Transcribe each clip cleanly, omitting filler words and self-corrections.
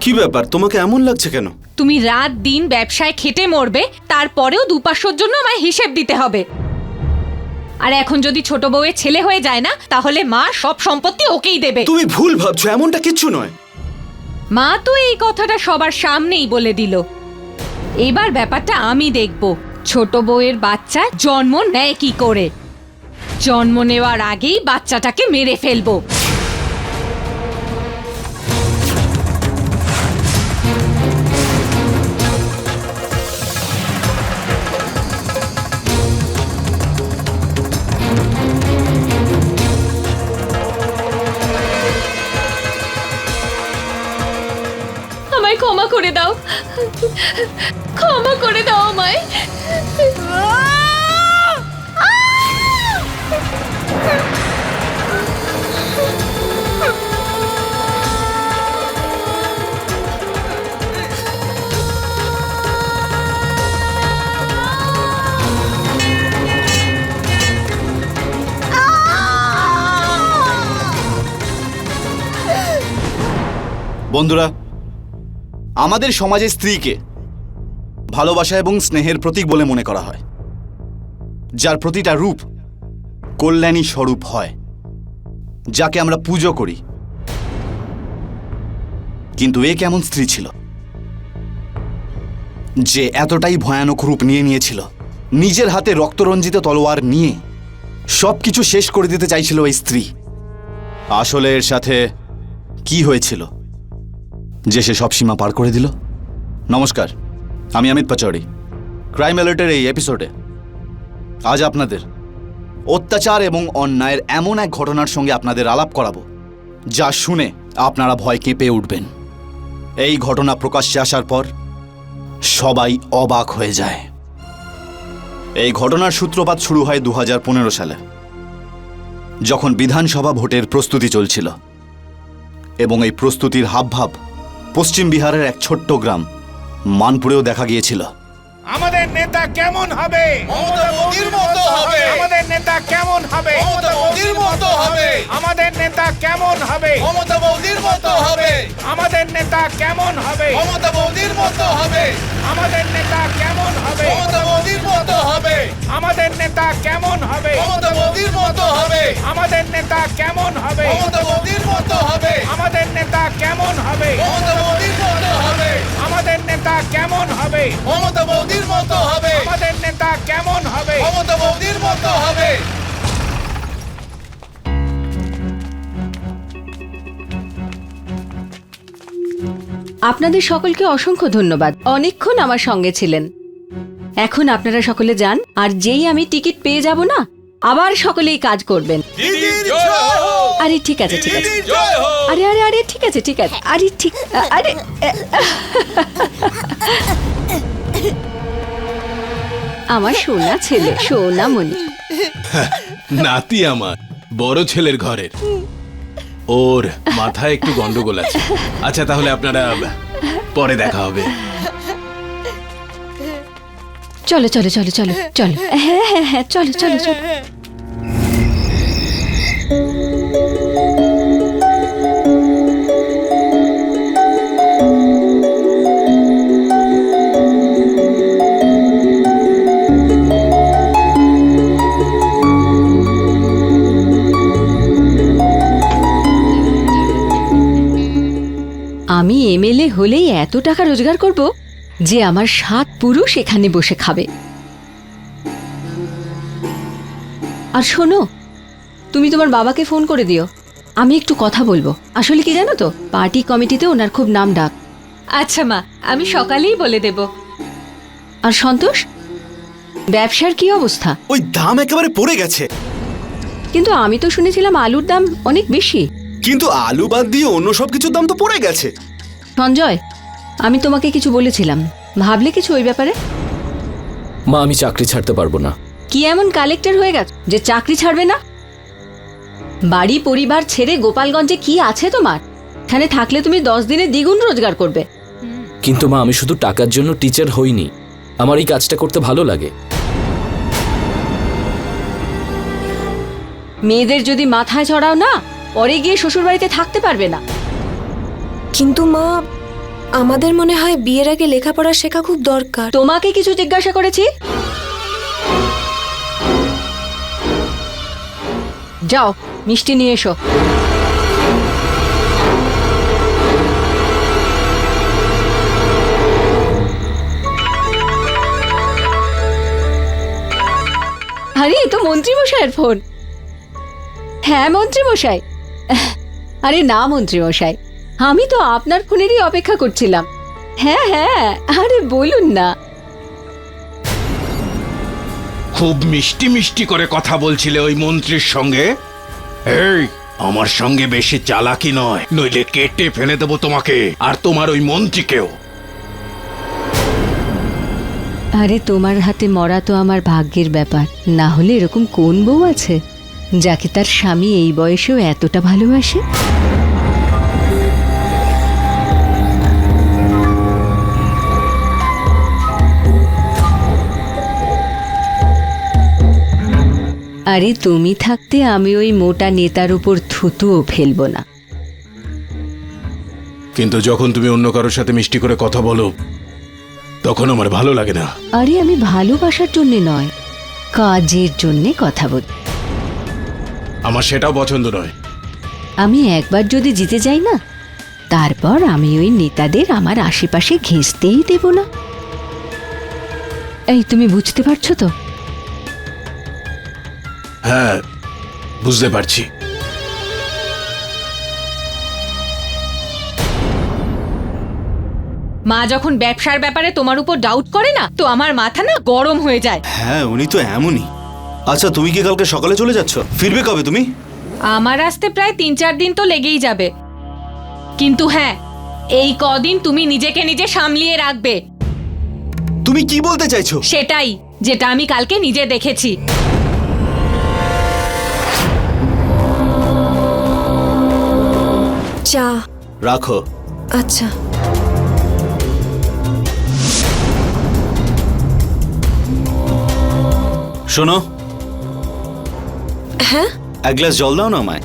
কি ব্যাপার, তোমাকে এমন লাগছে কেন? তুমি রাত দিন ব্যবসায় খেটে মরবে, তারপরেও 2-500-র জন্য আমায় হিসেব দিতে হবে। আর এখন যদি ছোট বউয়ের ছেলে হয়ে যায় না, তাহলে মা সব সম্পত্তি ওকেই দেবে। তুমি ভুল ভাবছো, এমনটা কিচ্ছু নয়। মা তো এই কথাটা সবার সামনেই বলে দিল। এবার ব্যাপারটা আমি দেখব, ছোট বউয়ের বাচ্চা জন্ম নেয় কি করে। জন্ম নেওয়ার আগেই বাচ্চাটাকে মেরে ফেলবো। আমায় ক্ষমা করে দাও, ক্ষমা করে দাও আমায়। বন্ধুরা, আমাদের সমাজে স্ত্রীকে ভালোবাসা এবং স্নেহের প্রতীক বলে মনে করা হয়, যার প্রতিটা রূপ কল্যাণী স্বরূপ হয়, যাকে আমরা পুজো করি। কিন্তু এ কেমন স্ত্রী ছিল যে এতটাই ভয়ানক রূপ নিয়ে নিয়েছিল? নিজের হাতে রক্তরঞ্জিত তলোয়ার নিয়ে সবকিছু শেষ করে দিতে চাইছিল এই স্ত্রী। আসলে এর সাথে কি হয়েছিল যে সে সব সীমা পার করে দিল? নমস্কার, আমি অমিত পাচৌরি। ক্রাইম অ্যালার্টের এই এপিসোডে আজ আপনাদের অত্যাচার এবং অন্যায়ের এমন এক ঘটনার সঙ্গে আপনাদের আলাপ করাবো, যা শুনে আপনারা ভয় কেঁপে উঠবেন। এই ঘটনা প্রকাশ্যে আসার পর সবাই অবাক হয়ে যায়। এই ঘটনার সূত্রপাত শুরু হয় 2015 সালে, যখন বিধানসভা ভোটের প্রস্তুতি চলছিল এবং এই প্রস্তুতির হাবভাব পশ্চিম বিহারের এক ছোট্ট গ্রাম মানপুরেও দেখা গিয়েছিল। আমাদের নেতা কেমন হবে? মমতা মোদির মতো হবে। আমাদের নেতা কেমন হবে? মমতা মোদির মতো হবে। আমাদের নেতা কেমন হবে? মমতা মোদির মতো হবে। আমাদের নেতা কেমন হবে? মমতা মোদির মতো হবে। আমাদের নেতা কেমন হবে? মমতা মোদির মতো হবে। আমাদের নেতা কেমন হবে? মমতা মোদির মতো হবে। আমাদের নেতা কেমন হবে? মমতা মোদির মতো হবে। আমাদের নেতা কেমন হবে? মমতা মোদির মতো হবে। আমাদের নেতা কেমন হবে? মমতা মোদির মতো হবে। আমাদের নেতা কেমন হবে? মমতা মোদির মতো হবে। আপনাদের সকলকে অসংখ্য ধন্যবাদ, অনেকক্ষণ আমার সঙ্গে ছিলেন। এখন আপনারা সকলে যান, আর যেই আমি টিকিট পেয়ে যাব না, আবার সকলেই কাজ করবেন। আরে ঠিক আছে, ঠিক আছে। আরে আরে আরে ঠিক আছে, ঠিক আছে। আরে ঠিক, আরে আমার সোনা ছেলে, সোনা মনি। নাতি আমার বড় ছেলের ঘরের, ওর মাথায় একটু গন্ডগোল আছে। আচ্ছা, তাহলে আপনারা পরে দেখা হবে। চলো চলো চলো চলো চলো, হ্যাঁ হ্যাঁ হ্যাঁ, চলো চলো চলো। আমি এমএলএ হলেই এত টাকা রোজগার করব যে আমার 7 পুরুষ এখানে বসে খাবে। আর শোনো, তুমি তোমার বাবাকে ফোন করে দিও, আমি একটু কথা বলবো। আসলে কি জানো তো, পার্টি কমিটিতে ওনার খুব নাম ডাক। আচ্ছা মা, আমি সকালেই বলে দেব। আর সন্তোষ, ব্যবসার কি অবস্থা? ওই দাম একেবারে পড়ে গেছে। কিন্তু আমি তো শুনেছিলাম আলুর দাম অনেক বেশি। কিন্তু আলু বাদ দিয়ে অন্য সব কিছুর দাম তো পড়ে গেছে। সঞ্জয়, আমি তোমাকে কিছু বলেছিলাম, ভাবলে কিছু ওই ব্যাপারে? মা, আমি চাকরি ছাড়তে পারবো না। কি এমন কালেক্টর হয়ে গেছে যে চাকরি ছাড়বে না? বাড়ি পরিবার ছেড়ে গোপালগঞ্জে কি আছে তোমার? এখানে থাকলে তুমি 10 দিনে দ্বিগুণ রোজগার করবে। কিন্তু মা, আমি শুধু টাকার জন্য টিচার হইনি, আমার এই কাজটা করতে ভালো লাগে। মেয়েদের যদি মাথায় চড়াও না, পরে গিয়ে শ্বশুর বাড়িতে থাকতে পারবে না। কিন্তু মা, আমাদের মনে হয় বিয়ের আগে লেখাপড়া শেখা খুব দরকার। তোমাকে কিছু জিজ্ঞাসা করেছি? যাও মিষ্টি নিয়ে এসো। আরে এ তো মন্ত্রীমশাইয়ের ফোন। হ্যাঁ মন্ত্রীমশাই। আরে না মন্ত্রীমশাই, আমি তো আপনার ফোনেরই অপেক্ষা করছিলাম। হ্যাঁ হ্যাঁ, আরে বলুন না। খুব মিষ্টি মিষ্টি করে কথা বলছিলে ওই মন্ত্রীর সঙ্গে। এই, আমার সঙ্গে বেশি চালাকি নয়, নইলে কেটে ফেলে দেবো তোমাকে আর তোমার ওই মন্ত্রীকেও। আরে তোমার হাতে মরা তো আমার ভাগ্যের ব্যাপার। না হলে এরকম কোন বউ আছে যাকে তার স্বামী এই বয়সেও এতটা ভালোবাসে? আরে তুমি থাকতে আমি ওই মোটা নেতার উপর থুতুও ফেলবো না। কিন্তু যখন তুমি অন্য কারোর সাথে মিষ্টি করে কথা বলো তখন আমার ভালো লাগে না। আরে আমি ভালোবাসার জন্য নয়, কাজের জন্যে কথা বলি। আমার সেটাও পছন্দ নয়। আমি একবার যদি জিতে যাই না, তারপর আমি ওই নেতাদের আমার আশেপাশে ঘেঁষতেই দেব না। এই তুমি বুঝতে পারছো তো? হ্যাঁ, বুঝতে পারছি। মা যখন ব্যবসার ব্যাপারে তোমার উপর ডাউট করে না, তো আমার মাথা না গরম হয়ে যায়। হ্যাঁ উনি তো এমনই। আচ্ছা তুমি কি কালকে সকালে চলে যাচ্ছ? ফিরবে কবে তুমি? আমার আসতে প্রায় 3-4 দিন তো লেগেই যাবে। কিন্তু হ্যাঁ, এই কদিন তুমি নিজেকে নিজে সামলিয়ে রাখবে। তুমি কি বলতে চাইছো? সেটাই, যেটা আমি কালকে নিজে দেখেছি। চা। রাখো। আচ্ছা। শোনো, হ্যাঁ, এক গ্লাস জল দাও না আমায়।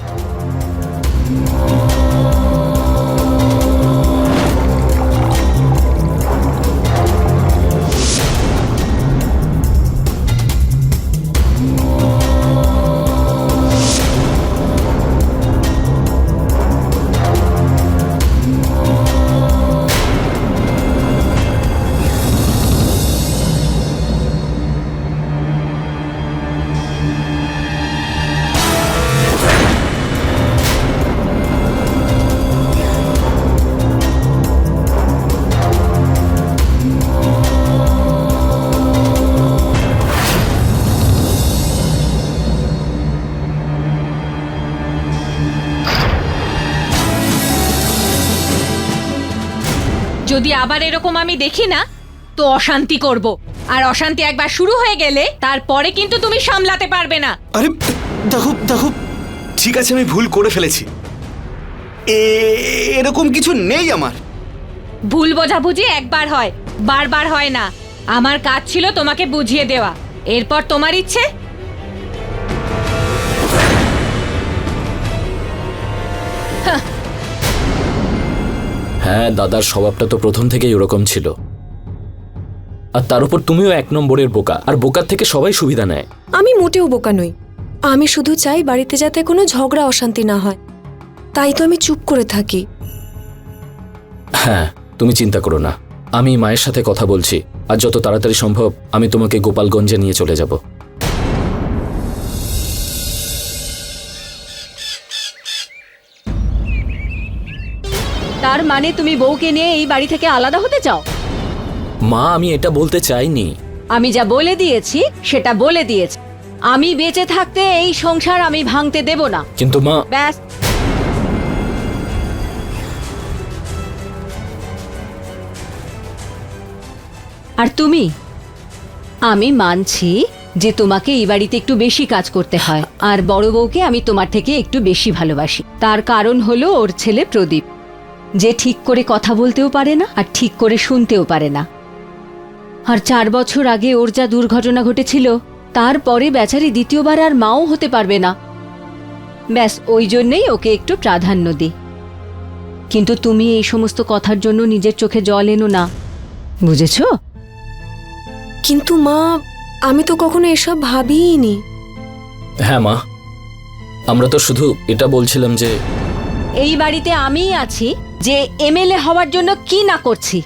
যদি আবার এরকম আমি দেখি না, তো অশান্তি করব। আর অশান্তি একবার শুরু হয়ে গেলে তারপরে কিন্তু তুমি সামলাতে পারবে না। আরে দেখো দেখো, ঠিক আছে আমি ভুল করে ফেলেছি। এরকম কিছু নেই আমার। ভুল বোঝাবুঝি একবার হয়, বারবার হয় না। আমার কাজ ছিল তোমাকে বুঝিয়ে দেওয়া, এরপর তোমার ইচ্ছে। হ্যাঁ, দাদার স্বভাবটা তো প্রথম থেকেই ওরকম ছিল। আর তার উপর তুমিও 1 নম্বরের বোকা, আর বোকার থেকে সবাই সুবিধা নেয়। আমি মোটেও বোকা নই। আমি শুধু চাই বাড়িতে যাতে কোনো ঝগড়া অশান্তি না হয়, তাই তো আমি চুপ করে থাকি। হ্যাঁ, তুমি চিন্তা করো না, আমি মায়ের সাথে কথা বলছি, আর যত তাড়াতাড়ি সম্ভব আমি তোমাকে গোপালগঞ্জে নিয়ে চলে যাব। তার মানে তুমি বউকে নিয়ে এই বাড়ি থেকে আলাদা হতে চাও? মা, আমি এটা বলতে চাইনি। আমি যা বলে দিয়েছি সেটা বলে দিয়েছি। আমি বেঁচে থাকতে এই সংসার আমি ভাঙতে দেব না। কিন্তু মা, ব্যাস। আর তুমি, আমি মানছি যে তোমাকে এই বাড়িতে একটু বেশি কাজ করতে হয়, আর বড় বউকে আমি তোমার থেকে একটু বেশি ভালোবাসি। তার কারণ হলো ওর ছেলে প্রদীপ, যে ঠিক করে কথা বলতেও পারে না আর ঠিক করে শুনতেও পারে না। আর 4 বছর আগে ওর যা দুর্ঘটনা ঘটেছিল, তারপরে বেচারি দ্বিতীয়বার আর মাও হতে পারবে না। ব্যাস ওই জন্যেই ওকে একটু প্রাধান্য দিই। কিন্তু তুমি এই সমস্ত কথার জন্য নিজের চোখে জল এনো না, বুঝেছো? কিন্তু মা, আমি তো কখনো এসব ভাবিইনি। হ্যাঁ মা, আমরা তো শুধু এটা বলছিলাম যে এই বাড়িতে আমিই আছি যে এমএলএ হওয়ার জন্য কি না করছি,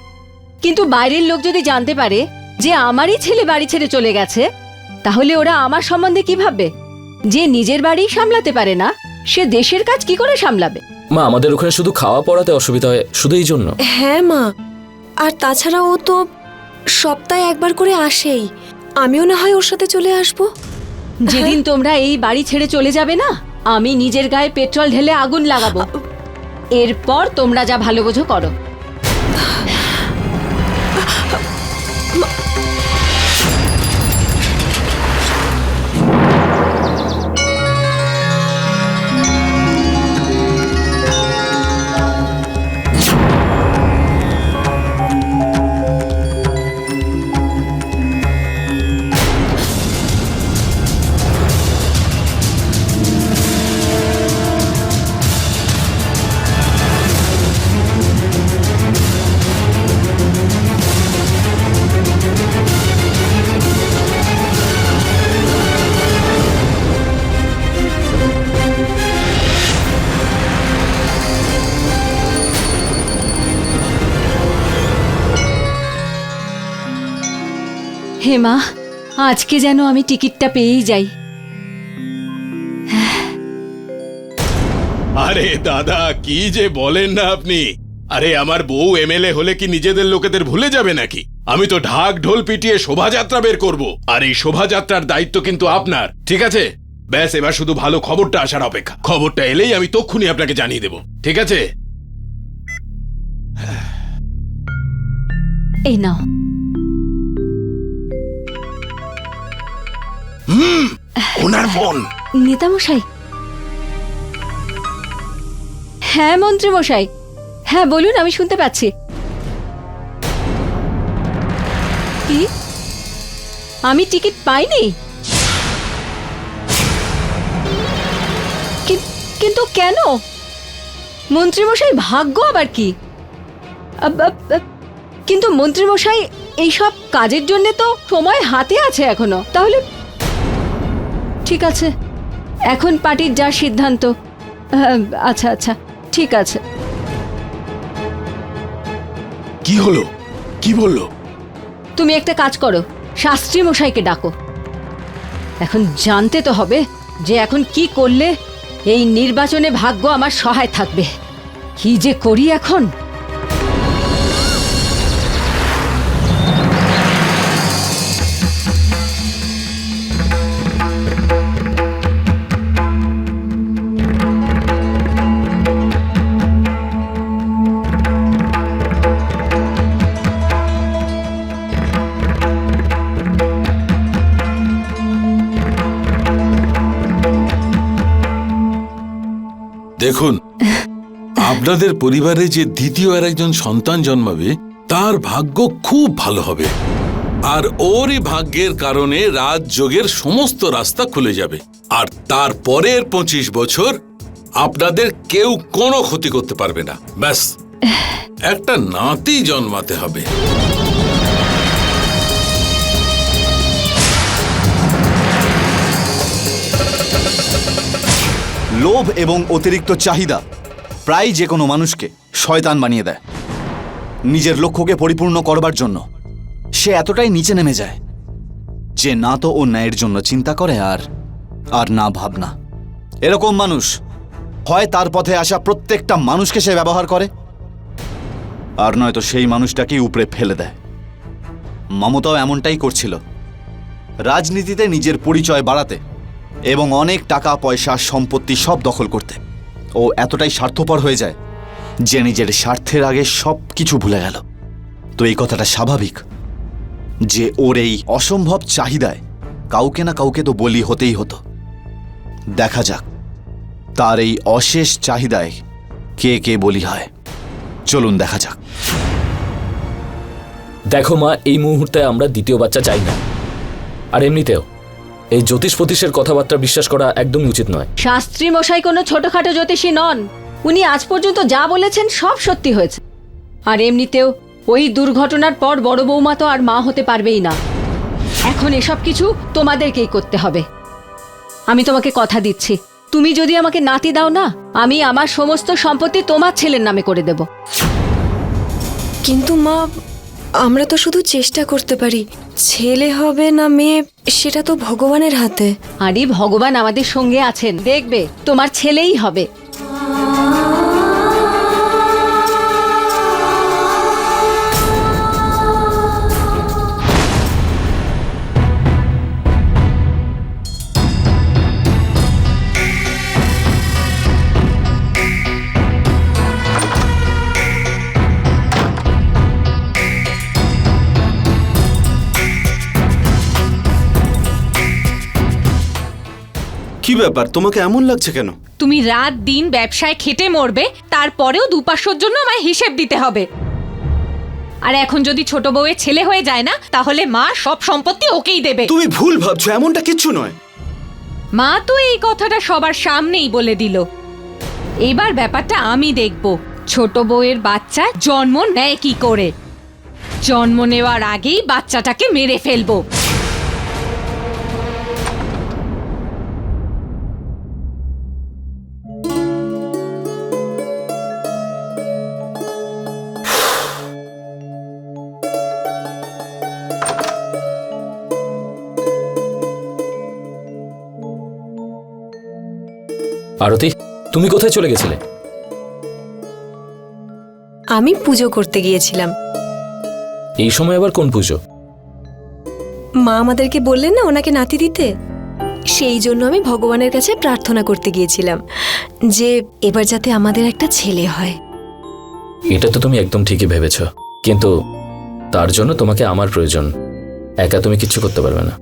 কিন্তু বাইরের লোক যদি জানতে পারে যে আমারই ছেলে বাড়ি ছেড়ে চলে গেছে, তাহলে ওরা আমার সম্বন্ধে কি ভাববে? যে নিজের বাড়ি সামলাতে পারে না, সে দেশের কাজ কি করে সামলাবে? মা, আমাদের ওখানে শুধু খাওয়া পড়াতে অসুবিধা হয়, শুধু এই জন্য। হ্যাঁ মা, আর তাছাড়া ও তো সপ্তাহে একবার করে আসেই। আমিও না হয় ওর সাথে চলে আসবো। যেদিন তোমরা এই বাড়ি ছেড়ে চলে যাবে না, আমি নিজের গায়ে পেট্রোল ঢেলে আগুন লাগাবো। এরপর তোমরা যা ভালো বোঝো করো। হে মা, আজকে যেন আমি টিকিটটা পেয়েই যাই। আরে দাদা, কি যে বলেন না আপনি! আরে আমার বউ এমএলএ হলে কি নিজেদের লোকেদের ভুলে যাবে নাকি? আমি তো ঢাক ঢোল পিটিয়ে শোভাযাত্রা বের করব, আর এই শোভাযাত্রার দায়িত্ব কিন্তু আপনার, ঠিক আছে? ব্যাস, এবার শুধু ভালো খবরটা আসার অপেক্ষা। খবরটা এলেই আমি তক্ষুনি আপনাকে জানিয়ে দেব, ঠিক আছে? এই নাও। ওনার ফোন। নেতামশাই। হ্যাঁ মন্ত্রী মশাই, হ্যাঁ বলুন, আমি শুনতে পাচ্ছি। কি? আমি টিকিট পাইনি? কিন্তু কেন? মন্ত্রী মশাই, ভাগ্য আবার কি? কিন্তু মন্ত্রী মশাই, এইসব কাজের জন্য তো সময় হাতে আছে এখনো। তাহলে ঠিক আছে, এখন পার্টির যা সিদ্ধান্ত। আচ্ছা আচ্ছা, ঠিক আছে। কি হলো? কি বললো? তুমি একটা কাজ করো, শাস্ত্রী মশাইকে ডাকো। এখন জানতে তো হবে যে এখন কি করলে এই নির্বাচনে ভাগ্য আমার সহায় থাকবে। কি যে করি এখন। দেখুন, আপনাদের পরিবারে যে দ্বিতীয় আর একজন সন্তান জন্মাবে তার ভাগ্য খুব ভালো হবে, আর ওরই ভাগ্যের কারণে রাজযোগের সমস্ত রাস্তা খুলে যাবে। আর তার পরের 25 বছর আপনাদের কেউ কোনো ক্ষতি করতে পারবে না। ব্যাস, একটা নাতি জন্মাতে হবে। লোভ এবং অতিরিক্ত চাহিদা প্রায় যে কোনো মানুষকে শয়তান বানিয়ে দেয়। নিজের লক্ষ্যকে পরিপূর্ণ করবার জন্য সে এতটাই নিচে নেমে যায় যে না তো ও ন্যায়ের জন্য চিন্তা করে আর না ভাবনা। এরকম মানুষ হয় তার পথে আসা প্রত্যেকটা মানুষকে সে ব্যবহার করে, আর নয়তো সেই মানুষটাকেই উপড়ে ফেলে দেয়। মমতাও এমনটাই করছিল, রাজনীতিতে নিজের পরিচয় বাড়াতে এবং অনেক টাকা পয়সা সম্পত্তি সব দখল করতে। ও এতটাই স্বার্থপর হয়ে যায় যে নিজের স্বার্থের আগে সব কিছু ভুলে গেল। তো এই কথাটা স্বাভাবিক যে ওর এই অসম্ভব চাহিদায় কাউকে না কাউকে তো বলি হতেই হতো। দেখা যাক তার এই অশেষ চাহিদায় কে কে বলি হয়। চলুন দেখা যাক। দেখো মা, এই মুহূর্তে আমরা দ্বিতীয় বাচ্চা চাই না। আর এমনিতেও এই জ্যোতিষ ফতিষের কথাবার্তা বিশ্বাস করা একদমই উচিত নয়। শাস্ত্রী মশাই কোনো ছোটখাটো জ্যোতিষী নন। উনি আজ পর্যন্ত যা বলেছেন সব সত্যি হয়েছে। আর এমনিতেও ওই দুর্ঘটনার পর বড় বৌমা তো আর মা হতে পারবেই না। এখন এসব কিছু তোমাদেরকেই করতে হবে। আমি তোমাকে কথা দিচ্ছি, তুমি যদি আমাকে নাতি দাও না, আমি আমার সমস্ত সম্পত্তি তোমার ছেলের নামে করে দেব। কিন্তু মা, আমরা তো শুধু চেষ্টা করতে পারি। ছেলে হবে না মেয়ে সেটা তো ভগবানের হাতে। আরে ভগবান আমাদের সঙ্গে আছেন, দেখবে তোমার ছেলেই হবে। কি ব্যাপার, তোমাকে এমন লাগছে কেন? তুমি রাত দিন ব্যবসায় খেটে মরবে, তারপরেও দুপাশোর জন্য আমায় হিসেব দিতে হবে। আর এখন যদি ছোট বউয়ের ছেলে হয়ে যায় না, তাহলে মা সব সম্পত্তি ওকেই দেবে। তুমি ভুল ভাবছো, এমনটা কিচ্ছু নয়। মা তো এই কথাটা সবার সামনেই বলে দিল। এবার ব্যাপারটা আমি দেখব, ছোট বউয়ের বাচ্চা জন্ম নেয় কি করে। জন্ম নেওয়ার আগেই বাচ্চাটাকে মেরে ফেলবো। আরতি, তুমি কোথায় চলে গেছিলে? আমি পুজো করতে গিয়েছিলাম। এই সময় আবার কোন পুজো? মা আমাদেরকে বললেন না ওনাকে নাতি দিতে, সেই জন্য আমি ভগবানের কাছে প্রার্থনা করতে গিয়েছিলাম যে এবার যাতে আমাদের একটা ছেলে হয়। এটা তো তুমি একদম ঠিকই ভেবেছ, কিন্তু তার জন্য তোমাকে আমার প্রয়োজন। একা তুমি কিচ্ছু করতে পারবে না।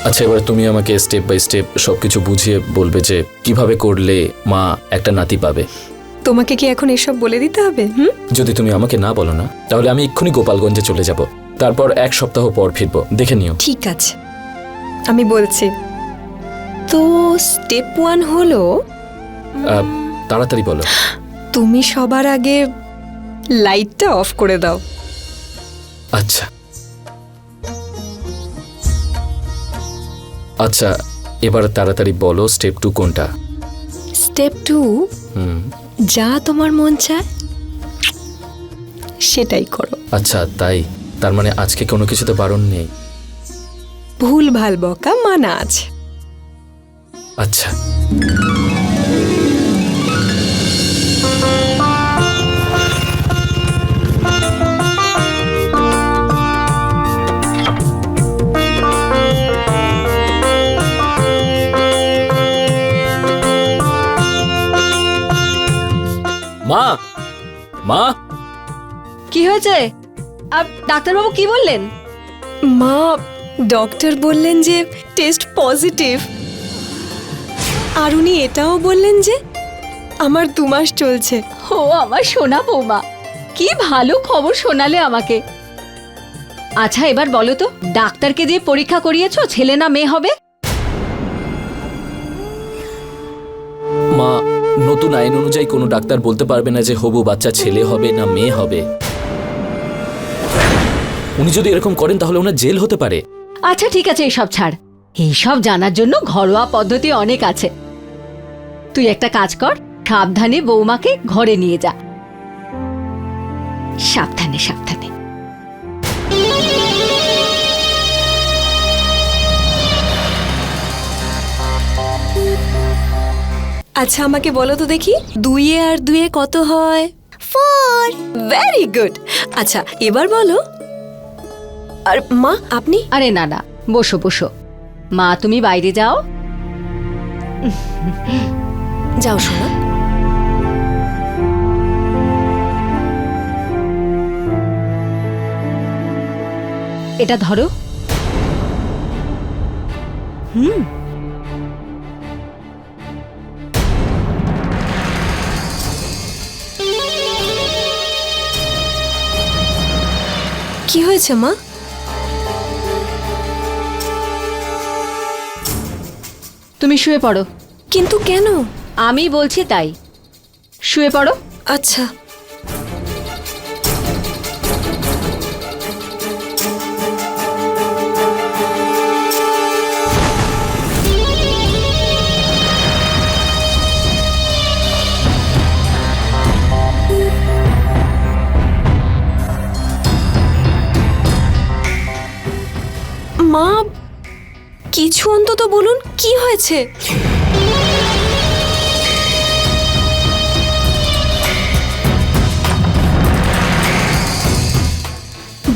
আচ্ছা, এবার তুমি আমাকে স্টেপ বাই স্টেপ সবকিছু বুঝিয়ে বলবে যে কিভাবে করলে মা একটা নাতি পাবে। তোমাকে কি এখন এসব বলে দিতে হবে? যদি তুমি আমাকে না বলো না, তাহলে আমি এক্ষুনি গোপালগঞ্জে চলে যাব। তারপর 1 সপ্তাহ পর ফিরবো, দেখে নিও। ঠিক আছে, আমি বলছি। তো স্টেপ 1 হলো, তাড়াতাড়ি বলো। তুমি সবার আগে লাইটটা অফ করে দাও। আচ্ছা আচ্ছা, এবার তাড়াতাড়ি বলো স্টেপ 2 কোনটা? স্টেপ 2, যা তোমার মন চায় সেটাই করো। আচ্ছা তাই, তার মানে আজকে কোনো কিছুতে বারণ নেই? ভুল ভাল বকা মানা আছে। আচ্ছা। মা, মা, কি হয়েছে? ডাক্তারবাবু কি বললেন? মা, ডক্টর বললেন যে টেস্ট পজিটিভ, আর উনি এটাও বললেন যে আমার 2 মাস চলছে। ও আমার সোনা বৌমা, কি ভালো খবর শোনালে আমাকে। আচ্ছা এবার বলো তো, ডাক্তারকে দিয়ে পরীক্ষা করিয়েছো ছেলে না মেয়ে হবে? মা, নতুন আইন অনুযায়ী কোনো ডাক্তার বলতে পারবে না যে হবু বাচ্চা ছেলে হবে না মেয়ে হবে। উনি যদি এরকম করেন তাহলে ওনার জেল হতে পারে। আচ্ছা ঠিক আছে, এইসব ছাড়। এইসব জানার জন্য ঘরোয়া পদ্ধতি অনেক আছে। তুই একটা কাজ কর, সাবধানে বৌমাকে ঘরে নিয়ে যা। সাবধানে সাবধানে। আচ্ছা আমাকে বলো তো দেখি, 2 আর 2 কত হয়? 4। Very good. আচ্ছা এবার বলো। আর মা আপনি? আরে না না, বসো বসো। মা তুমি বাইরে যাও। যাও শোনা। এটা ধরো। কি হয়েছে মা? তুমি শুয়ে পড়ো। কিন্তু কেন? আমি বলছি তাই, শুয়ে পড়ো। আচ্ছা। মা, কিছু অন্তত বলুন, কি হয়েছে?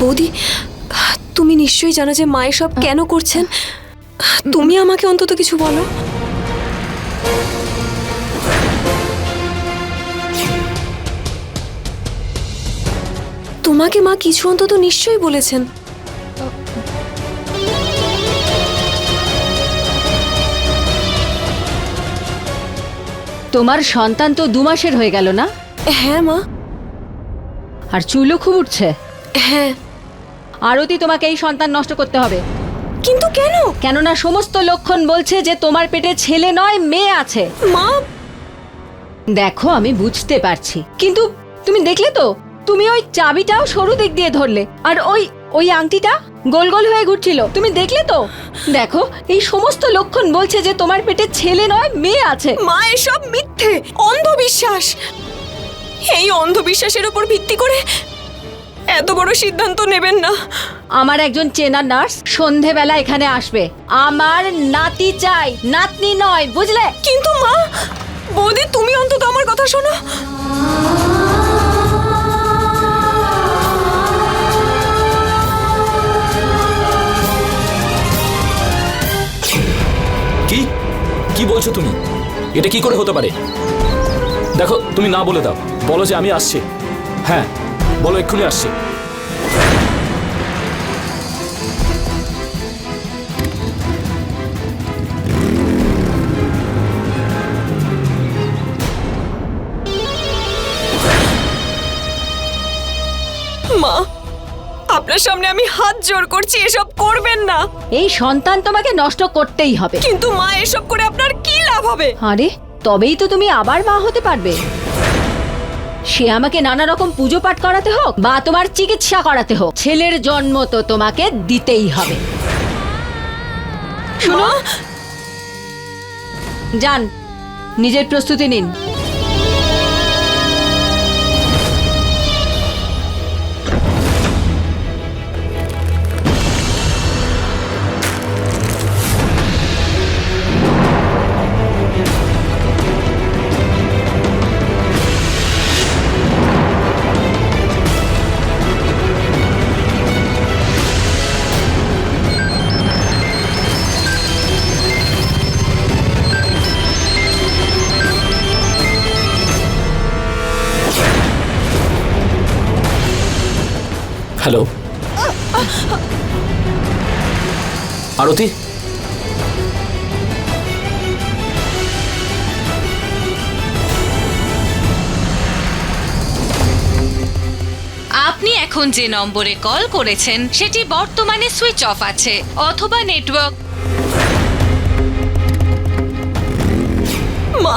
বৌদি, তুমি নিশ্চয়ই জানো যে মায়ের সব কেন করছেন। তুমি আমাকে অন্তত কিছু বলো। তোমাকে মা কিছু অন্তত নিশ্চয়ই বলেছেন। তোমার সন্তান তো 2 মাসের হয়ে গেল না? হ্যাঁ মা। আর চুলও খুব উঠছে। হ্যাঁ। আরতি, তোমাকে এই সন্তান নষ্ট করতে হবে। কিন্তু কেন? কেননা সমস্ত লক্ষণ বলছে যে তোমার পেটে ছেলে নয়, মেয়ে আছে। মা, দেখো আমি বুঝতে পারছি, কিন্তু তুমি দেখলে তো, তুমি ওই চাবিটাও সরু দিক দিয়ে ধরলে, আর ওই আংটিটা গোল গোল হয়ে ঘুরছিল, তুমি দেখলে তো। দেখো, এই সমস্ত লক্ষণ বলছে যে তোমার পেটে ছেলে নয়, মেয়ে আছে। মা এসব মিথ্যে, অন্ধবিশ্বাস। এই অন্ধবিশ্বাসের উপর ভিত্তি করে এত বড় সিদ্ধান্ত নেবেন না। আমার একজন চেনা নার্স সন্ধেবেলা এখানে আসবে। আমার নাতি চাই, নাতনি নয়, বুঝলে? কিন্তু মা, বৌদি তুমি অন্তত আমার কথা শোনো। কি কি বলছো তুমি? এটা কি করে হতে পারে? দেখো, তুমি না বলে দাও, বলো যে আমি আসছি। হ্যাঁ বলো, এক্ষুনি আসছি। মা, আপনার সামনে আমি হাত জোড় করছি, এসব করবেন না। এই সন্তান তোমাকে নষ্ট করতেই হবে। কিন্তু মা, এসব করে আপনার কি লাভ হবে? আরে, তবেই তো তুমি আবার মা হতে পারবে। সে আমাকে নানা রকম পুজো পাঠ করাতে হোক বা তোমার চিকিৎসা করাতে হোক, ছেলের জন্ম তো তোমাকে দিতেই হবে। শুনো, যান, নিজের প্রস্তুতি নিন। হ্যালো আরতি, আপনি এখন যে নম্বরে কল করেছেন সেটি বর্তমানে সুইচ অফ আছে অথবা নেটওয়ার্ক। মা,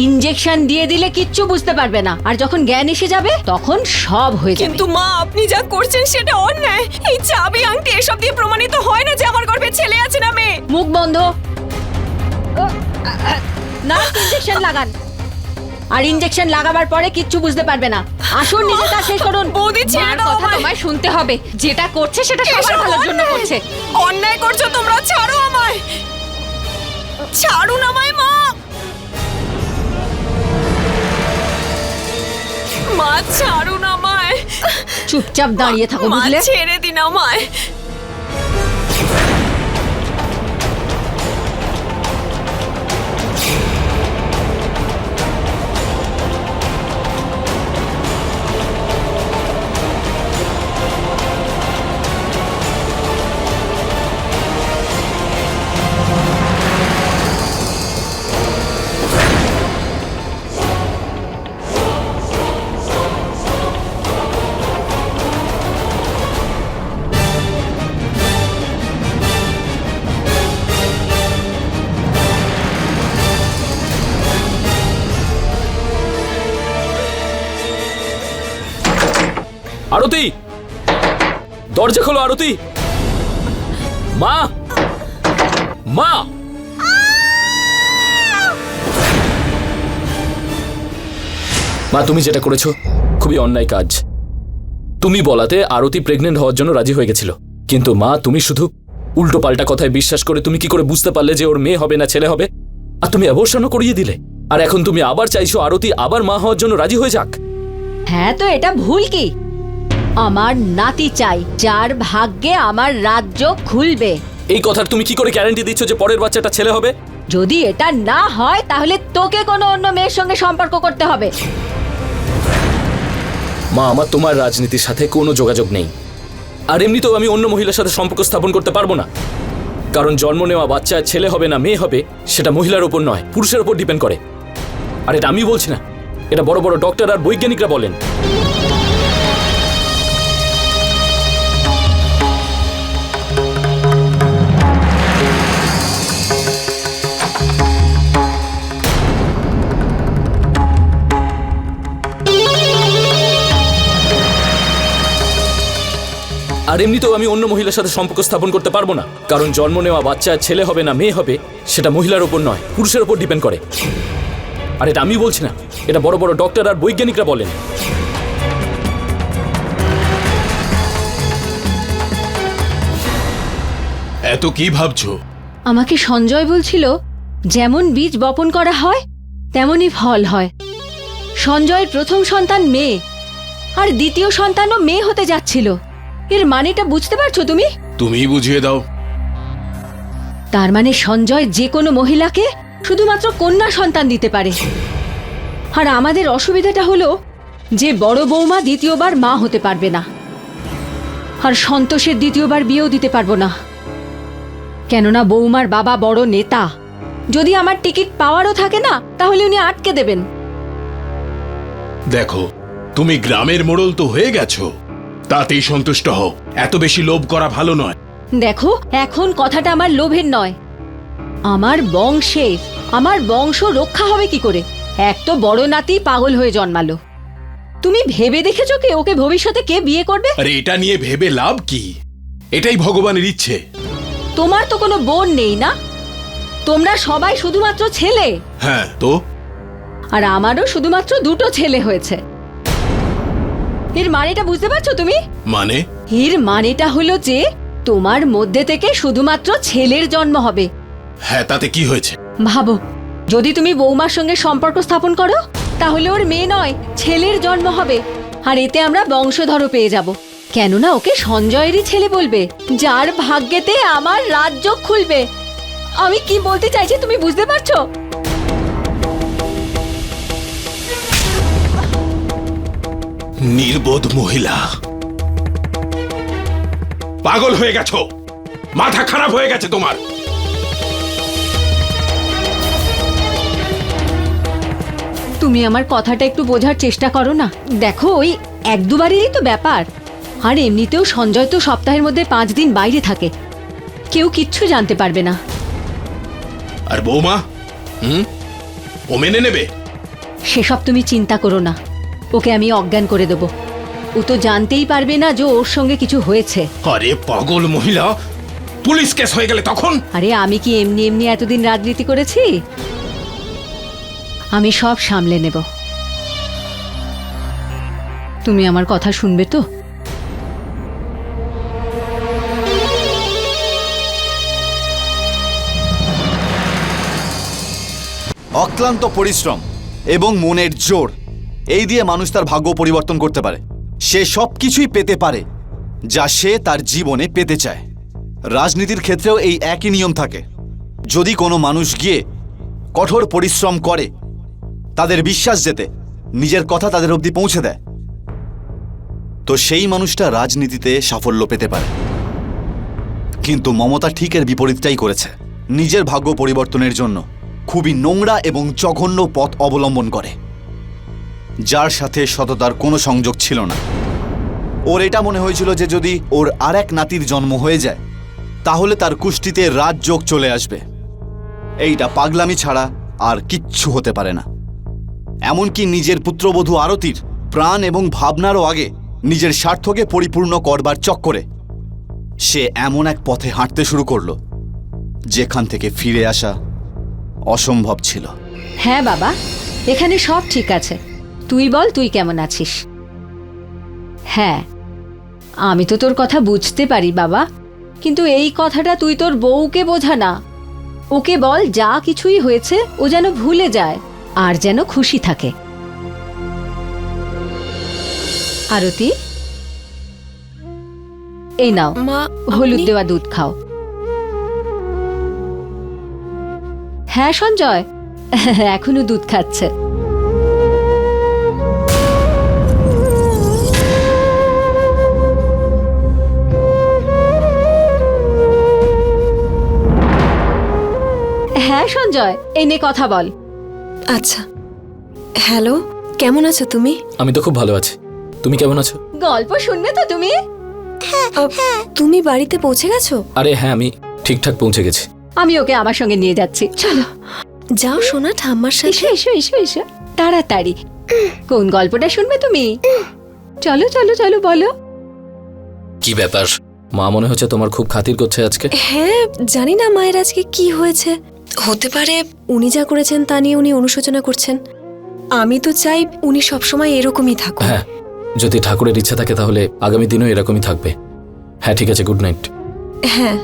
ইনজেকশন দিয়ে দিলে কিচ্ছু বুঝতে পারবে না, আর যখন জ্ঞান এসে যাবে তখন সব হয়ে যাবে। কিন্তু মা, আপনি যা করছেন সেটা অন্যায়। এই চাবি আংটি এসব দিয়ে প্রমাণিত হয় না যে আমার গর্ভে ছেলে আছে না মেয়ে। মুখ বন্ধ। না, ইনজেকশন লাগান। আর ইনজেকশন লাগাবার পরে কিচ্ছু বুঝতে পারবে না। আসুন, নিজের কাজ শেষ করুন। বৌদি, ছেড়ে মার দাও কথা আমায়। তোমায় শুনতে হবে। যেটা করছে সেটা সবার এসব ভালোর জন্য অন্যায়। করছে। অন্যায় করছো তোমরা, ছাড়ো আমায়। ছাড়ুন আমায় মা। মা, ছাড়ুন আমায়। চুপচাপ দাঁড়িয়ে থাকো, মা, বুঝলে? ছেড়ে দিন আমায়। আরতি, দরজা খোলো আরতি। মা, মা। মা, তুমি যেটা করেছো খুবই অন্যায় কাজ। তুমি বলাতে আরতি প্রেগনেন্ট হওয়ার জন্য রাজি হয়ে গেছিল, কিন্তু মা তুমি শুধু উল্টো পাল্টা কথায় বিশ্বাস করে তুমি কি করে বুঝতে পারলে যে ওর মেয়ে হবে না ছেলে হবে? আর তুমি অ্যাবর্শনও করিয়ে দিলে, আর এখন তুমি আবার চাইছো আরতি আবার মা হওয়ার জন্য রাজি হয়ে যাক। হ্যাঁ, তো এটা ভুল কি? আমার নাতি চাই, যার ভাগ্যে আমার রাজ্য খুলবে। এই কথার তুমি কি করে গ্যারান্টি দিচ্ছ যে পরের বাচ্চাটা ছেলে হবে? যদি এটা না হয় তাহলে তোকে কোনো অন্য মেয়ের সঙ্গে সম্পর্ক করতে হবে। মা, আমার তোমার রাজনীতির সাথে কোনো যোগাযোগ নেই, আর এমনিতেও আমি অন্য মহিলার সাথে সম্পর্ক স্থাপন করতে পারবো না, কারণ জন্ম নেওয়া বাচ্চা ছেলে হবে না মেয়ে হবে সেটা মহিলার উপর নয়, পুরুষের উপর ডিপেন্ড করে। আর এটা আমি বলছি না, এটা বড় বড় ডক্টর আর বৈজ্ঞানিকরা বলেন। আর এমনিতেও আমি অন্য মহিলার সাথে সম্পর্ক স্থাপন করতে পারবো না, কারণ জন্ম নেওয়া বাচ্চা ছেলে হবে না মেয়ে হবে সেটা মহিলার উপর নয়, পুরুষের উপর ডিপেন্ড করে। আর এটা আমি বলছি না, এটা বড় বড় ডক্টর আর বৈজ্ঞানিকরা বলেন। এত কি ভাবছো? আমাকে সঞ্জয় বলছিল যেমন বীজ বপন করা হয় তেমনই ফল হয়। সঞ্জয়ের প্রথম সন্তান মেয়ে, আর দ্বিতীয় সন্তানও মেয়ে হতে যাচ্ছিল। এর মানেটা বুঝতে পারছো তুমি? তুমিই বুঝিয়ে দাও। তার মানে সঞ্জয় যে কোনো মহিলাকে শুধুমাত্র কন্যা সন্তান দিতে পারে। আর আমাদের অসুবিধাটা হলো যে বড় বৌমা দ্বিতীয়বার মা হতে পারবে না, আর সন্তোষের দ্বিতীয়বার বিয়েও দিতে পারবো না, কেননা বৌমার বাবা বড় নেতা। যদি আমার টিকিট পাওয়ারও থাকে না, তাহলে উনি আটকে দেবেন। দেখো, তুমি গ্রামের মোড়ল তো হয়ে গেছো, তাতেই সন্তুষ্ট হও। এত বেশি লোভ করা ভালো নয়। দেখো, এখন কথাটা আমার লোভের নয়, আমার বংশের, আমার বংশ রক্ষা হবে কি করে? এক তো বড় নাতি পাগল হয়ে জন্মালো। তুমি ভেবে দেখেছো কি ওকে ভবিষ্যতে কে বিয়ে করবে? আরে এটা নিয়ে ভেবে লাভ কি? এটাই ভগবানের ইচ্ছে। তোমার তো কোনো বোন নেই না, তোমরা সবাই শুধুমাত্র ছেলে। হ্যাঁ তো? আর আমারও শুধুমাত্র দুটো ছেলে হয়েছে। এর মানেটা বুঝতে পারছো তুমি? মানে? এর মানেটা হলো যে তোমার মধ্যে থেকে শুধুমাত্র ছেলের জন্ম হবে। হ্যাঁ, তাতে কি হয়েছে? ভাবো, যদি তুমি বৌমার সঙ্গে সম্পর্ক স্থাপন করো তাহলে ওর মেয়ে নয় ছেলের জন্ম হবে, আর এতে আমরা বংশধরও পেয়ে যাব, কেননা ওকে সঞ্জয়েরই ছেলে বলবে, যার ভাগ্যেতে আমার রাজ্য খুলবে। আমি কি বলতে চাইছি তুমি বুঝতে পারছো? নির্বোধ মহিলা, পাগল হয়ে গেছো, মাথা খারাপ হয়ে গেছে তোমার। তুমি আমার কথাটা একটু বোঝার চেষ্টা করো না। দেখো, ওই এক দুবারেরই তো ব্যাপার, আর এমনিতেও সঞ্জয় তো সপ্তাহের মধ্যে 5 দিন বাইরে থাকে, কেউ কিচ্ছু জানতে পারবে না। আর বৌমা, ও মেনে নেবে? সেসব তুমি চিন্তা করো না, ওকে আমি অজ্ঞান করে দেব। ও তো জানতেই পারবে না যে ওর সঙ্গে কিছু হয়েছে। আরে পাগল মহিলা, পুলিশ কেস হয়ে গেলে তখন? আরে আমি কি এমনি এমনি এতদিন রাজনীতি করেছি? আমি সব সামলে নেব। তুমি আমার কথা শুনবে তো? অক্লান্ত পরিশ্রম এবং মনের জোর, এই দিয়ে মানুষ তার ভাগ্য পরিবর্তন করতে পারে। সে সব কিছুই পেতে পারে যা সে তার জীবনে পেতে চায়। রাজনীতির ক্ষেত্রেও এই একই নিয়ম থাকে। যদি কোনো মানুষ গিয়ে কঠোর পরিশ্রম করে, তাদের বিশ্বাস যেতে নিজের কথা তাদের অবধি পৌঁছে দেয়, তো সেই মানুষটা রাজনীতিতে সাফল্য পেতে পারে। কিন্তু মমতা ঠিক এর বিপরীতটাই করেছে। নিজের ভাগ্য পরিবর্তনের জন্য খুবই নোংরা এবং জঘন্য পথ অবলম্বন করে, যার সাথে সততার কোনো সংযোগ ছিল না। ওর এটা মনে হয়েছিল যে যদি ওর আর এক নাতির জন্ম হয়ে যায় তাহলে তার কুষ্টিতে রাজযোগ চলে আসবে। এইটা পাগলামি ছাড়া আর কিচ্ছু হতে পারে না। এমনকি নিজের পুত্রবধূ আরতির প্রাণ এবং ভাবনারও আগে নিজের স্বার্থকে পরিপূর্ণ করবার চক্করে সে এমন এক পথে হাঁটতে শুরু করলো যেখান থেকে ফিরে আসা অসম্ভব ছিল। হ্যাঁ বাবা, এখানে সব ঠিক আছে। তুই বল, তুই কেমন আছিস? হ্যাঁ, আমি তো তোর কথা বুঝতে পারি বাবা, কিন্তু এই কথাটা তুই তোর বউকে বোঝা না। ওকে বল যা কিছুই হয়েছে ও যেন ভুলে যায় আর যেন খুশি থাকে। আরতি, এই নাও মা, হলুদ আপনি- দেওয়া দুধ খাও। হ্যাঁ সঞ্জয়, এখনো দুধ খাচ্ছে। হ্যাঁ সঞ্জয়, এই নে কথা বল। আচ্ছা, হ্যালো, কেমন আছো তুমি? আমি তো খুব ভালো আছি। তুমি কেমন আছো? গল্প শুনবে তো তুমি? তুমি বাড়িতে পৌঁছে গেছো? আরে হ্যাঁ, আমি ঠিকঠাক পৌঁছে গেছি। আমি ওকে আমার সঙ্গে নিয়ে যাচ্ছি, চলো। যাও সোনা, ঠাম্মার সাথে। এসো এসো এসো এসো, তাড়াতাড়ি। কোন গল্পটা শুনবে তুমি? চলো চলো চলো, বলো। কি ব্যাপার, মা মনে হচ্ছে তোমার খুব খাতির করছে আজকে। হ্যাঁ, জানি না মায়ের আজকে কি হয়েছে। হতে পারে উনি যা করেছেন তা নিয়ে উনি অনুশোচনা করছেন। আমি তো চাই উনি সবসময় এরকমই থাকুন। হ্যাঁ, যদি ঠাকুরের ইচ্ছা থাকে তাহলে আগামী দিনও এরকমই থাকবে। হ্যাঁ ঠিক আছে, গুড নাইট। হ্যাঁ।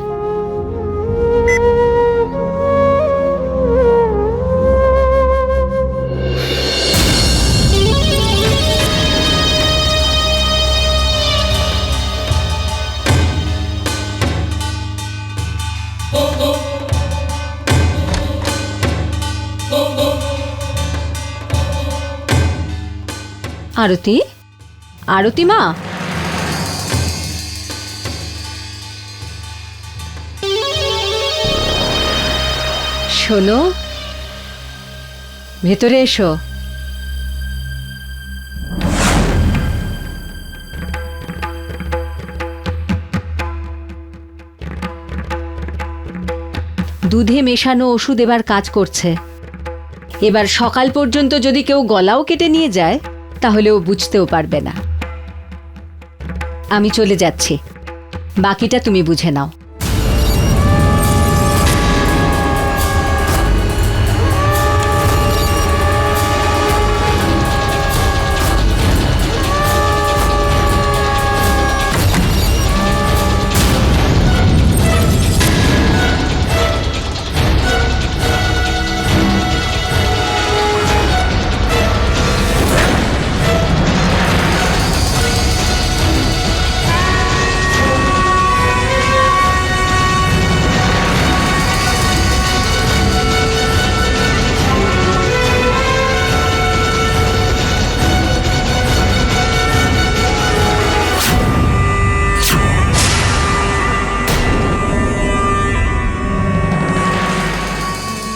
আরতি, আরতি মা, শোনো, ভেতরে এসো। দুধে মেশানো ওষুধ এবার কাজ করছে। এবার সকাল পর্যন্ত যদি কেউ গলাও কেটে নিয়ে যায় তাহলে ও বুঝতেও পারবে না। আমি চলে যাচ্ছি, বাকিটা তুমি বুঝে নাও।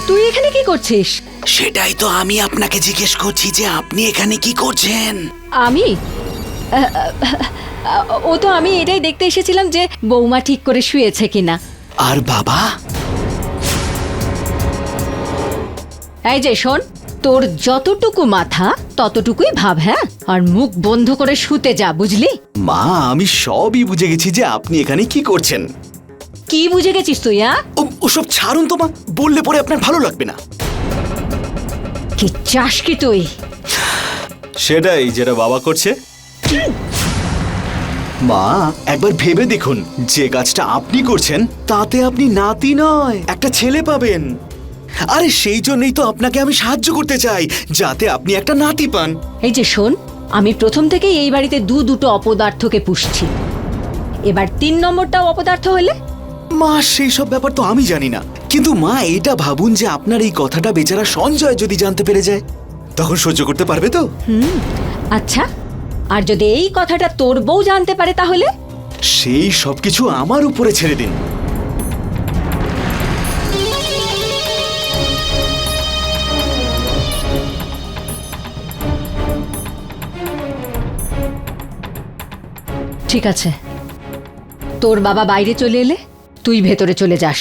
তুই এখানে কি করছিস? সেটাই তো আমি আপনাকে জিজ্ঞেস করছি যে আপনি এখানে কি করছেন। আমি ও তো আমি এটাই দেখতে এসেছিলাম যে বৌমা ঠিক করে শুয়েছে কিনা। আর বাবা? এই যে শোন, তোর যতটুকু মাথা ততটুকুই ভাব, হ্যাঁ? আর মুখ বন্ধ করে শুতে যা, বুঝলি? মা, আমি সবই বুঝে গেছি যে আপনি এখানে কি করছেন। কি বুঝে গেছিস তুই? ওসব ছাড়ুন তো মা, বললে পরে আপনার ভালো লাগবে না। কি চাস কি তুই? সেটাই যেটা বাবা করছে। মা, একবার ভেবে দেখুন, যে কাজটা আপনি করছেন তাতে আপনি নাতি নয় একটা ছেলে পাবেন। আরে সেই জন্যই তো আপনাকে আমি সাহায্য করতে চাই, যাতে আপনি একটা নাতি পান। এই যে শোন, আমি প্রথম থেকেই এই বাড়িতে দুটো অপদার্থকে পুষছি, এবার 3 নম্বরটাও অপদার্থ হলে? মা, সেই সব ব্যাপার তো আমি জানি না, কিন্তু মা এটা ভাবুন যে আপনার এই কথাটা বেচারা সঞ্জয় যদি জানতে পেরে যায়, তখন সহ্য করতে পারবে তো? আচ্ছা, আর যদি এই কথাটা তোর বউ জানতে পারে তাহলে? সেই সবকিছু আমার উপরে ছেড়ে দিন। ঠিক আছে, তোর বাবা বাইরে চলে এলে তুই ভেতরে চলে যাস।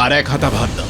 আর 1 হাতা ভাত দাও।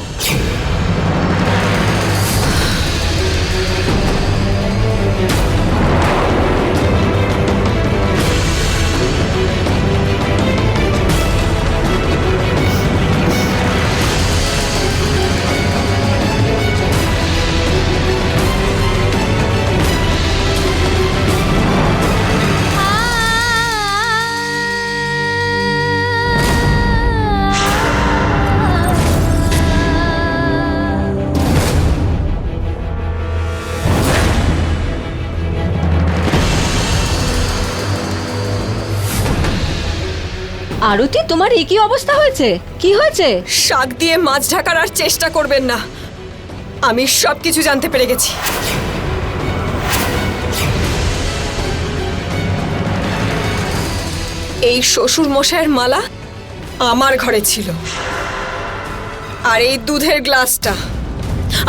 আরতি, তোমার এই কি অবস্থা হয়েছে? কি হয়েছে? শাক দিয়ে মাছ ঢাকার আর চেষ্টা করবেন না, আমি সবকিছু জানতে পেরে গেছি। এই শ্বশুর মশাইয়ের মালা আমার ঘরে ছিল, আর এই দুধের গ্লাসটা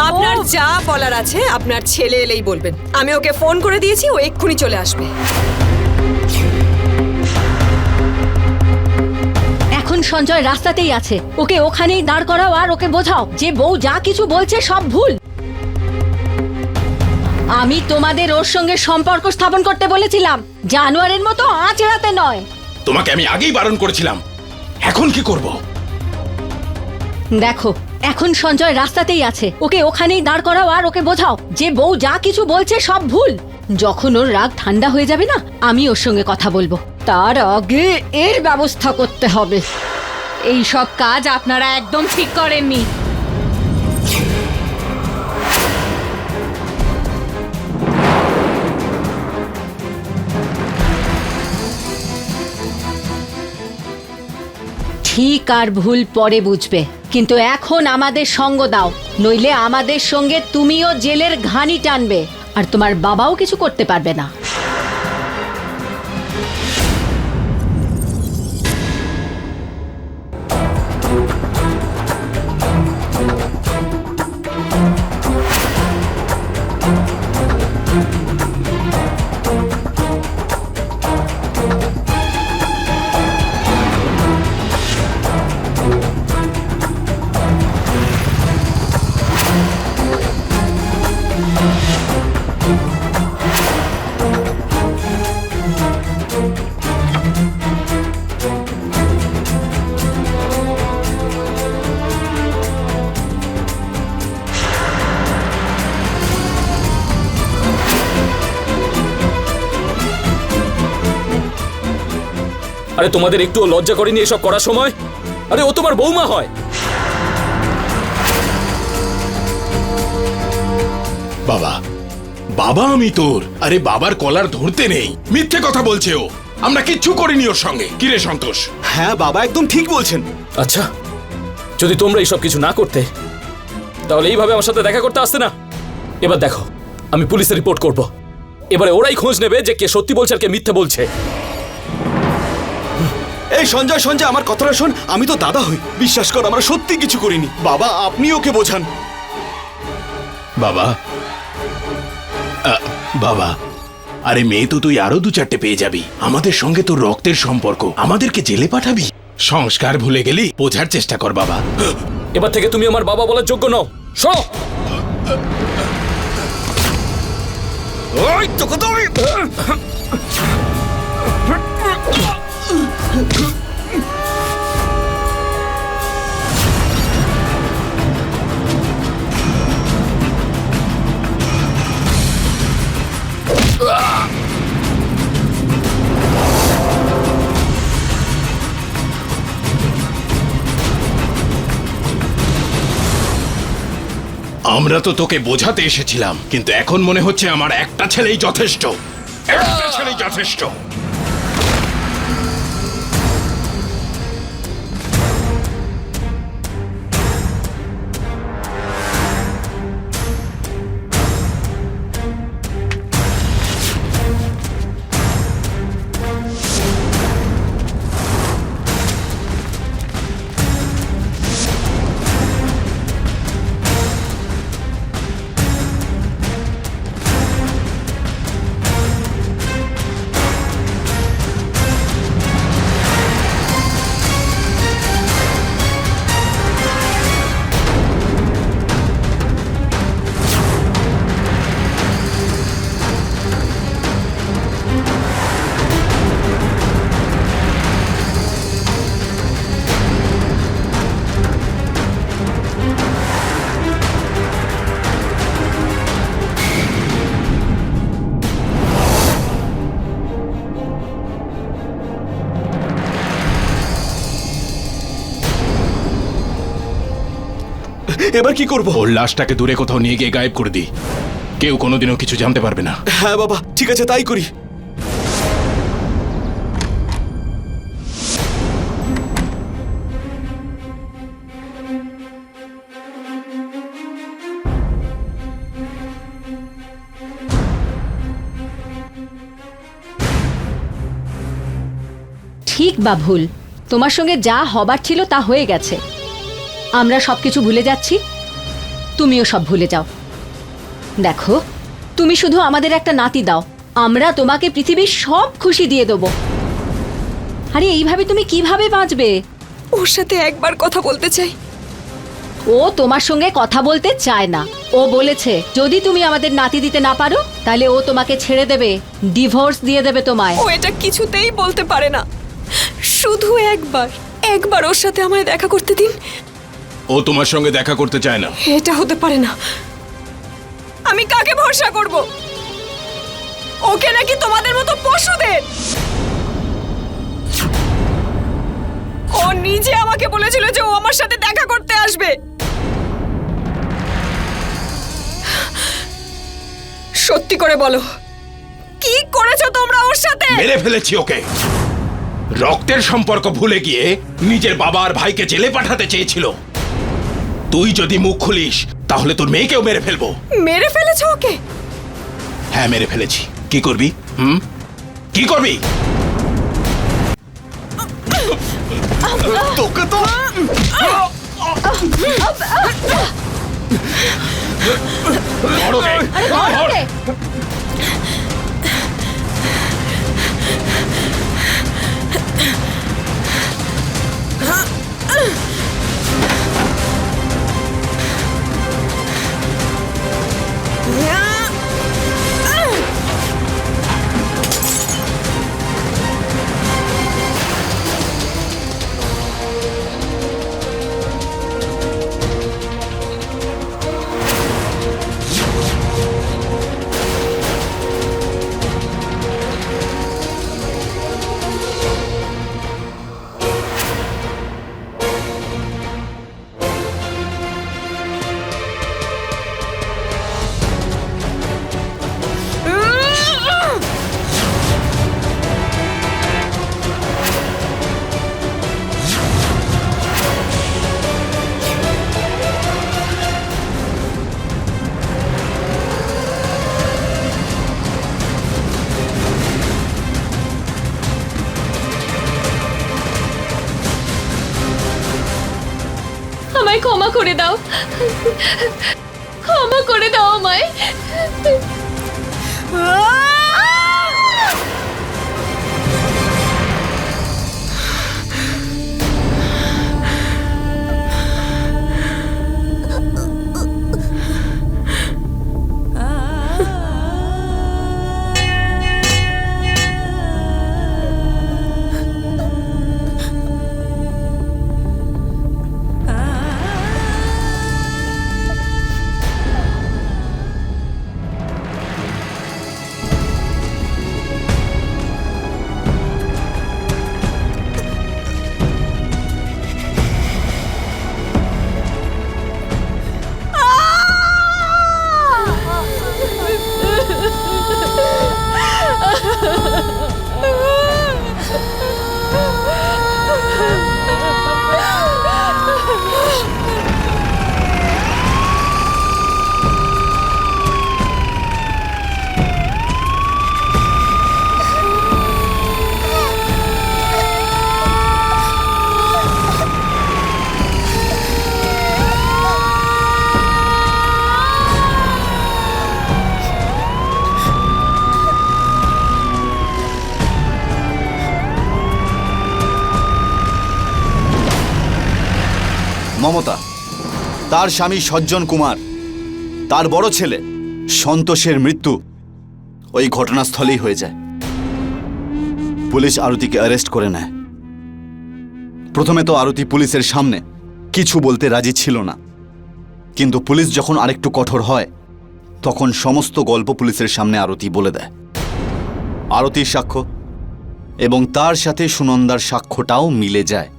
আপনার যা বলার আছে আপনার ছেলে এলেই বলবেন। আমি ওকে ফোন করে দিয়েছি, ও এক্ষুনি চলে আসবে। এখন সঞ্জয় রাস্তাতেই আছে, ওকে ওখানেই দাঁড় করাও আর ওকে বোঝাও যে বউ যা কিছু বলছে সব ভুল। আমি তোমাদের ওর সঙ্গে সম্পর্ক স্থাপন করতে বলেছিলাম, জানোয়ারের মতো আঁচ এড়াতে নয়। তোমাকে আমি আগেই বারণ করেছিলাম, এখন কি করব? দেখো, এখন সঞ্জয় রাস্তাতেই আছে, ওকে ওখানেই দাঁড় করাও আর ওকে বোঝাও যে বউ যা কিছু বলছে সব ভুল। যখন ওর রাগ ঠান্ডা হয়ে যাবে না, আমি ওর সঙ্গে কথা বলবো, তার আগে এর ব্যবস্থা করতে হবে। এই সব কাজ আপনারা একদম ঠিক করেননি। ঠিক আর ভুল পরে বুঝবে, কিন্তু এখন আমাদের সঙ্গ দাও, নইলে আমাদের সঙ্গে তুমিও জেলের ঘানি টানবে আর তোমার বাবাও কিছু করতে পারবে না। আরে তোমাদের একটুও লজ্জা করেনি এসব করার সময়? আরে ও তোমার বৌমা হয়। বাবা, বাবা আমি তোর। আরে বাবার কলার ধরতে নেই, মিথ্যে কথা বলছে ও। আমরা কিচ্ছু করিনি ওর সঙ্গে। কিরে সন্তোষ? হ্যাঁ বাবা, একদম ঠিক বলছেন। আচ্ছা, যদি তোমরা এইসব কিছু না করতে তাহলে এইভাবে আমার সাথে দেখা করতে আসতে না। এবার দেখো, আমি পুলিশে রিপোর্ট করব। এবারে ওরাই খোঁজ নেবে যে কে সত্যি বলছে আর কে মিথ্যে বলছে। এই সঞ্জয়, সঞ্জয় আমার কথাটা শোন, আমি তো দাদা হই, বিশ্বাস কর আমরা সত্যি কিছু করিনি। বাবা আপনি ওকে বোঝান। বাবা, বাবা, আরে মেয়ে তো তুই আরো 2-4টে পেয়ে যাবি। আমাদের সঙ্গে তোর রক্তের সম্পর্ক, আমাদেরকে জেলে পাঠাবি? সংস্কার ভুলে গেলি? বোঝার চেষ্টা কর বাবা। এবার থেকে তুমি আমার বাবা বলার যোগ্য নও। শোনো, ওই তোকে তো আমি আমরা তো তোকে বোঝাতে এসেছিলাম, কিন্তু এখন মনে হচ্ছে আমার একটা ছেলেই যথেষ্ট। একটা ছেলেই যথেষ্ট। এবার কি করব? ওর লাশটাকে দূরে কোথাও নিয়ে গিয়ে গায়েব করে দিই, কেউ কোনোদিনও কিছু জানতে পারবে না। হ্যাঁ বাবা, ঠিক আছে, তাই করি। ঠিক বা ভুল, তোমার সঙ্গে যা হবার ছিল তা হয়ে গেছে। আমরা সবকিছু ভুলে যাচ্ছি, তুমিও সব ভুলে যাও। দেখো, তুমি শুধু আমাদের একটা নাতি দাও, আমরা তোমাকে পৃথিবীর সব খুশি দিয়ে দেবো। আরে এইভাবে তুমি কিভাবে বাঁচবে? ওর সাথে একবার কথা বলতে চাই। ও তোমার সঙ্গে কথা বলতে চায় না। ও বলেছে যদি তুমি আমাদের নাতি দিতে না পারো তাহলে ও তোমাকে ছেড়ে দেবে, ডিভোর্স দিয়ে দেবে তোমায়। ও এটা কিছুতেই বলতে পারে না। শুধু একবার ওর সাথে আমায় দেখা করতে দিন। ও তোমার সঙ্গে দেখা করতে চায় না। এটা হতে পারে না। আমি কাকে ভরসা করব? ওকে নাকি তোমাদের মতো পশুদের? ও নিজে আমাকে বলেছিল যে ও আমার সাথে দেখা করতে আসবে। সত্যি করে বলো, কি করেছো তোমরা ওর সাথে? মেরে ফেলেছি ওকে। রক্তের সম্পর্ক ভুলে গিয়ে নিজের বাবা আর ভাইকে জেলে পাঠাতে চেয়েছিল। তুই যদি মুখ খুলিস তাহলে তোর মেয়েকেও মেরে ফেলবো। মেরে ফেলেছো ওকে? হ্যাঁ, মেরে ফেলেছি। কি করবি? কি করবি? তোকে তো ধর ওকে, ধর। আমায় ক্ষমা করে দাও, ক্ষমা করে দাও আমায়। মমতা, তার স্বামী সজ্জন কুমার, তার বড় ছেলে সন্তোষের মৃত্যু ওই ঘটনাস্থলেই হয়ে যায়। পুলিশ আরতিকে অ্যারেস্ট করে নেয়। প্রথমে তো আরতি পুলিশের সামনে কিছু বলতে রাজি ছিল না, কিন্তু পুলিশ যখন আরেকটু কঠোর হয় তখন সমস্ত গল্প পুলিশের সামনে আরতি বলে দেয়। আরতির সাক্ষ্য এবং তার সাথে সুনন্দার সাক্ষ্যটাও মিলে যায়।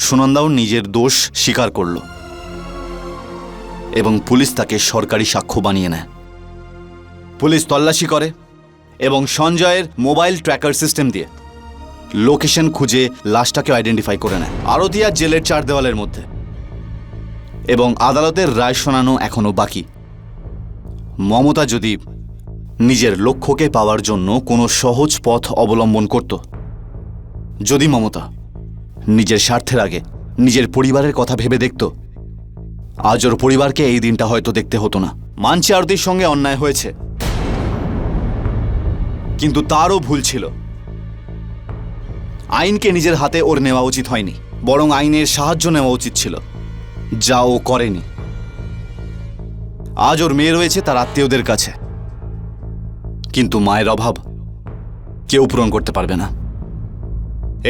সুনন্দাও নিজের দোষ স্বীকার করল। এবং পুলিশ তাকে সরকারি সাক্ষ্য বানিয়ে নেয়। পুলিশ তল্লাশি করে এবং সঞ্জয়ের মোবাইল ট্র্যাকার সিস্টেম দিয়ে লোকেশন খুঁজে লাশটাকে আইডেন্টিফাই করে নেয় আরতি আর জেলের 4 দেওয়ালের মধ্যে। এবং আদালতের রায় শোনানো এখনো বাকি। মমতা যদি নিজের লক্ষ্যকে পাওয়ার জন্য কোনো সহজ পথ অবলম্বন করত, যদি মমতা নিজের স্বার্থের আগে নিজের পরিবারের কথা ভেবে দেখত, আজ ওর পরিবারকে এই দিনটা হয়তো দেখতে হতো না। মানছি আরতির সঙ্গে অন্যায় হয়েছে, কিন্তু তারও ভুল ছিল। আইনকে নিজের হাতে ওর নেওয়া উচিত হয়নি, বরং আইনের সাহায্য নেওয়া উচিত ছিল, যা ও করেনি। আজ ওর মেয়ে রয়েছে তার আত্মীয়দের কাছে, কিন্তু মায়ের অভাব কেউ পূরণ করতে পারবে না।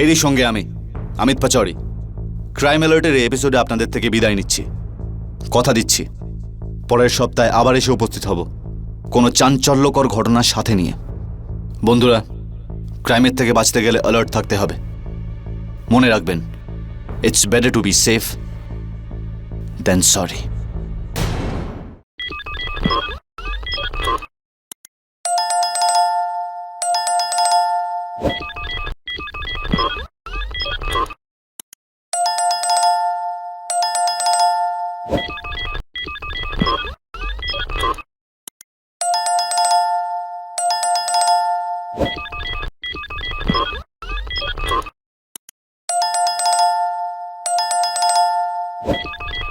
এরই সঙ্গে আমি অমিত পাচৌরি ক্রাইম অ্যালার্টের এই এপিসোডে আপনাদের থেকে বিদায় নিচ্ছি। কথা দিচ্ছি পরের সপ্তাহে আবার এসে উপস্থিত হব কোনো চাঞ্চল্যকর ঘটনার সাথে নিয়ে। বন্ধুরা, ক্রাইমের থেকে বাঁচতে গেলে অ্যালার্ট থাকতে হবে। মনে রাখবেন, it's better to be safe than sorry.